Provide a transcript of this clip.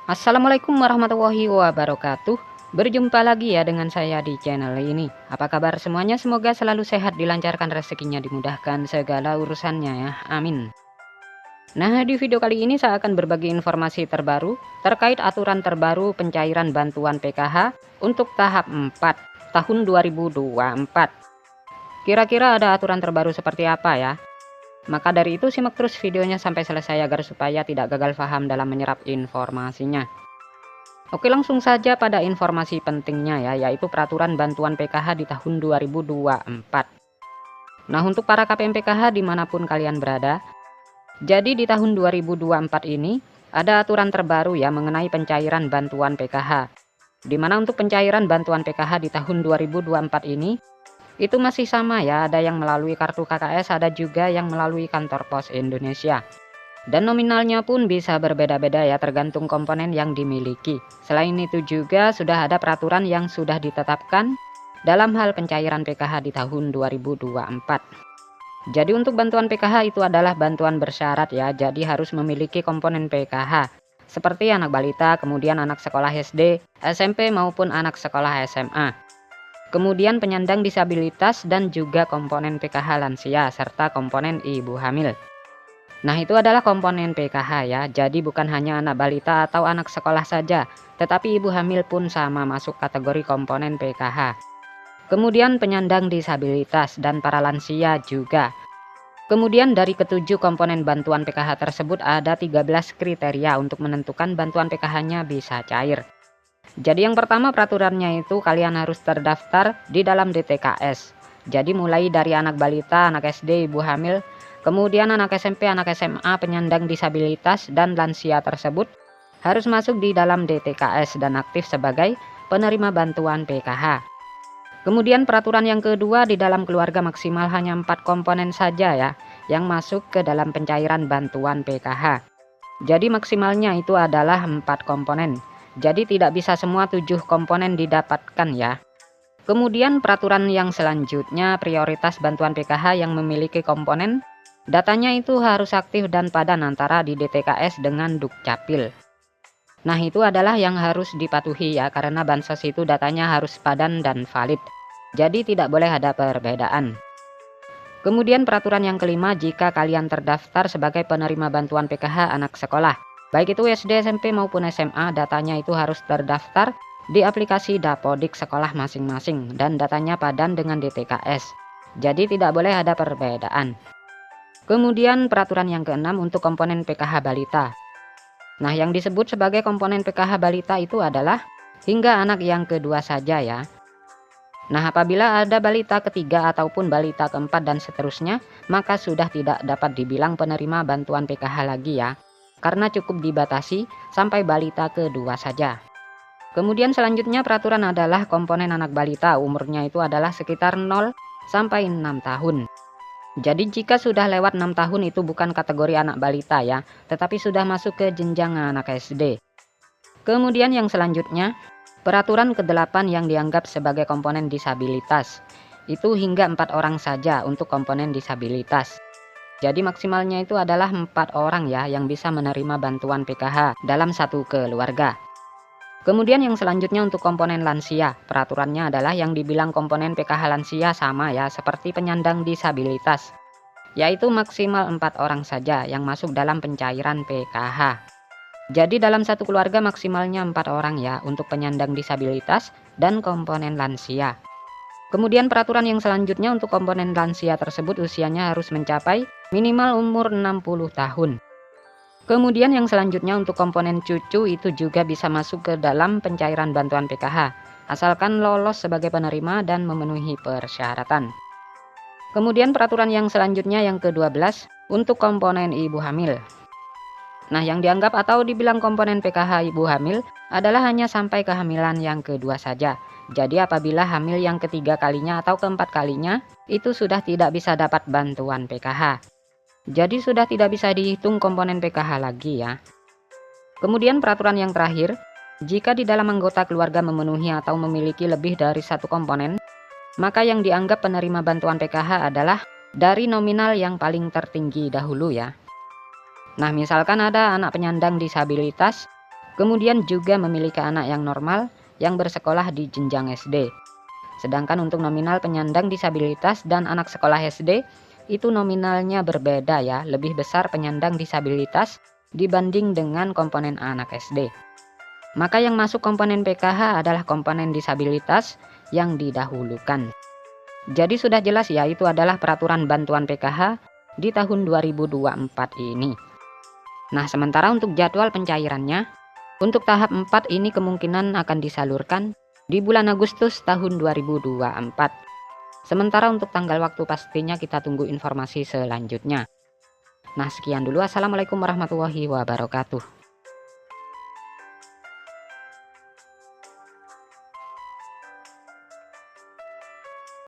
Assalamualaikum warahmatullahi wabarakatuh. Berjumpa lagi ya dengan saya di channel ini. Apa kabar semuanya? Semoga selalu sehat, dilancarkan rezekinya, dimudahkan segala urusannya ya. Amin. Nah, di video kali ini saya akan berbagi informasi terbaru terkait aturan terbaru pencairan bantuan PKH untuk tahap 4 tahun 2024. Kira-kira ada aturan terbaru seperti apa ya? Maka dari itu simak terus videonya sampai selesai agar supaya tidak gagal paham dalam menyerap informasinya. Oke, langsung saja pada informasi pentingnya ya, yaitu peraturan bantuan PKH di tahun 2024. Nah, untuk para KPM PKH dimanapun kalian berada, jadi di tahun 2024 ini ada aturan terbaru ya mengenai pencairan bantuan PKH. Di mana untuk pencairan bantuan PKH di tahun 2024 ini itu masih sama ya, ada yang melalui kartu KKS, ada juga yang melalui kantor pos Indonesia. Dan nominalnya pun bisa berbeda-beda ya, tergantung komponen yang dimiliki. Selain itu juga sudah ada peraturan yang sudah ditetapkan dalam hal pencairan PKH di tahun 2024. Jadi untuk bantuan PKH itu adalah bantuan bersyarat ya, jadi harus memiliki komponen PKH seperti anak balita, kemudian anak sekolah SD, SMP maupun anak sekolah SMA. Kemudian penyandang disabilitas dan juga komponen PKH lansia serta komponen ibu hamil. Nah, itu adalah komponen PKH ya. Jadi bukan hanya anak balita atau anak sekolah saja, tetapi ibu hamil pun sama masuk kategori komponen PKH. Kemudian penyandang disabilitas dan para lansia juga. Kemudian dari ketujuh komponen bantuan PKH tersebut ada 13 kriteria untuk menentukan bantuan PKH-nya bisa cair. Jadi yang pertama peraturannya itu kalian harus terdaftar di dalam DTKS. Jadi mulai dari anak balita, anak SD, ibu hamil, kemudian anak SMP, anak SMA, penyandang disabilitas, dan lansia tersebut harus masuk di dalam DTKS dan aktif sebagai penerima bantuan PKH. Kemudian peraturan yang kedua, di dalam keluarga maksimal hanya 4 komponen saja ya yang masuk ke dalam pencairan bantuan PKH. Jadi maksimalnya itu adalah 4 komponen. Jadi tidak bisa semua 7 komponen didapatkan ya. Kemudian peraturan yang selanjutnya, prioritas bantuan PKH yang memiliki komponen datanya itu harus aktif dan padan antara di DTKS dengan Dukcapil. Nah, itu adalah yang harus dipatuhi ya, karena bansos itu datanya harus padan dan valid. Jadi tidak boleh ada perbedaan. Kemudian peraturan yang kelima, jika kalian terdaftar sebagai penerima bantuan PKH anak sekolah, baik itu SD, SMP maupun SMA, datanya itu harus terdaftar di aplikasi Dapodik sekolah masing-masing dan datanya padan dengan DTKS. Jadi tidak boleh ada perbedaan. Kemudian peraturan yang keenam untuk komponen PKH balita. Nah, yang disebut sebagai komponen PKH balita itu adalah hingga anak yang kedua saja ya. Nah, apabila ada balita ketiga ataupun balita keempat dan seterusnya, maka sudah tidak dapat dibilang penerima bantuan PKH lagi ya, karena cukup dibatasi sampai balita kedua saja. Kemudian selanjutnya peraturan adalah komponen anak balita, umurnya itu adalah sekitar 0 sampai 6 tahun. Jadi jika sudah lewat 6 tahun itu bukan kategori anak balita ya, tetapi sudah masuk ke jenjang anak SD. Kemudian yang selanjutnya, peraturan ke-8 yang dianggap sebagai komponen disabilitas. Itu hingga 4 orang saja untuk komponen disabilitas. Jadi maksimalnya itu adalah 4 orang ya yang bisa menerima bantuan PKH dalam satu keluarga. Kemudian yang selanjutnya untuk komponen lansia, peraturannya adalah yang dibilang komponen PKH lansia sama ya seperti penyandang disabilitas, yaitu maksimal 4 orang saja yang masuk dalam pencairan PKH. Jadi dalam satu keluarga maksimalnya 4 orang ya untuk penyandang disabilitas dan komponen lansia. Kemudian peraturan yang selanjutnya untuk komponen lansia tersebut usianya harus mencapai minimal umur 60 tahun. Kemudian yang selanjutnya untuk komponen cucu itu juga bisa masuk ke dalam pencairan bantuan PKH, asalkan lolos sebagai penerima dan memenuhi persyaratan. Kemudian peraturan yang selanjutnya yang ke-12 untuk komponen ibu hamil. Nah, yang dianggap atau dibilang komponen PKH ibu hamil adalah hanya sampai kehamilan yang kedua saja. Jadi apabila hamil yang ketiga kalinya atau keempat kalinya, itu sudah tidak bisa dapat bantuan PKH. Jadi sudah tidak bisa dihitung komponen PKH lagi ya. Kemudian peraturan yang terakhir, jika di dalam anggota keluarga memenuhi atau memiliki lebih dari satu komponen, maka yang dianggap penerima bantuan PKH adalah dari nominal yang paling tertinggi dahulu ya. Nah, misalkan ada anak penyandang disabilitas Kemudian juga memiliki anak yang normal yang bersekolah di jenjang SD. Sedangkan untuk nominal penyandang disabilitas dan anak sekolah SD itu nominalnya berbeda ya, lebih besar penyandang disabilitas dibanding dengan komponen anak SD. Maka yang masuk komponen PKH adalah komponen disabilitas yang didahulukan. Jadi sudah jelas ya, itu adalah peraturan bantuan PKH di tahun 2024 ini. Nah, sementara untuk jadwal pencairannya, untuk tahap 4 ini kemungkinan akan disalurkan di bulan Agustus tahun 2024. Sementara untuk tanggal waktu pastinya kita tunggu informasi selanjutnya. Nah, sekian dulu. Assalamualaikum warahmatullahi wabarakatuh.